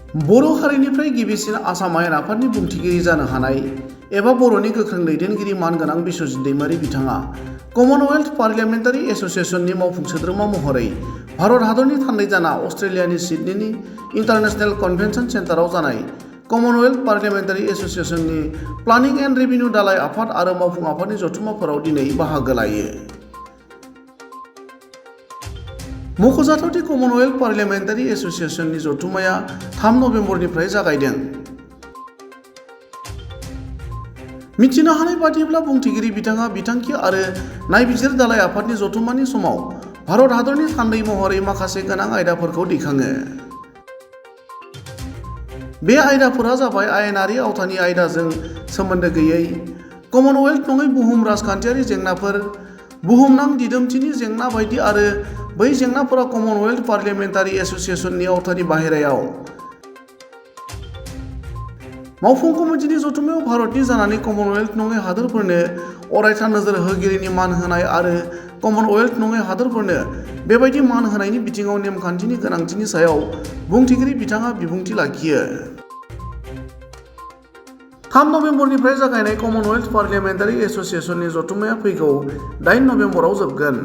बर' हारिनिफ्राय गिबिसिन आसाम आयेन आफादनि बुंथिगिरि जानो हानाय एबा बर'नि गोख्रों दैदेनगिरि मानगोनां बिस्वजित दैमारि बिथाङा कमनवेल्थ पार्लियामेन्टारि एस'सिएशननि मावफुं सोद्रोमा महरै भारत हादरनि थान्दै जाना अस्ट्रेलियानि सिडनीनि इन्टारनेशनेल कन्भेन्शन सेन्टाराव जानाय कमनवेल्थ पार्लियामेन्टारि एस'सिएशननि प्लानिं एन्ड रेभिनिउ दालाइ आफाद आरो मावफुं आफादनि जथुम्माफोराव दिनै बाहागो लायो। मख'जाथावदि कमनवेल्थ पार्लियामेन्टारि एस'सिएशननि जथुम्माया 3 नभेम्बरनिफ्राय जागायदों। मिथिनो हानाय बादिब्ला बुंथिगिरि बिथाङा बिथांखि आरो नायबिजिर दालाइ आफादनि जथुम्मानि समाव भारत हादरनि थान्दै महरै माखासे गोनां आयदाफोरखौ दैखाङो। बे आयदाफोरा जाबाय आयेनारि आवथानि आयदाजों सोमोन्दो गैयै, कमनवेल्थ नङै बुहुम राजखान्थियारि जेंनाफोर, बुहुमनां दिदोमथिनि जेंना बायदि आरो बै जेंनाफोरा कमनवेल्थ पार्लियामेन्टारि एस'सिएशननि आवथानि बाहेरायाव। मावफुं कमिटिनि जथुम्मायाव भारतनि जानानै कमनवेल्थ नङै हादोरफोरनो अरायथा नोजोर होगिरिनि मान होनाय आरो कमनवेल्थ नङै हादोरफोरनो बेबायदि मान होनायनि बिथिङाव नेमखान्थिनि गोनांथिनि सायाव बुंथिगिरि बिथाङा बिबुंथि लाखियो। 3 नभेम्बरनिफ्राय जागायनाय कमनवेल्थ पार्लियामेन्टारि एस'सिएशननि जथुम्माया फैगौ 8 नभेम्बराव जोबगोन।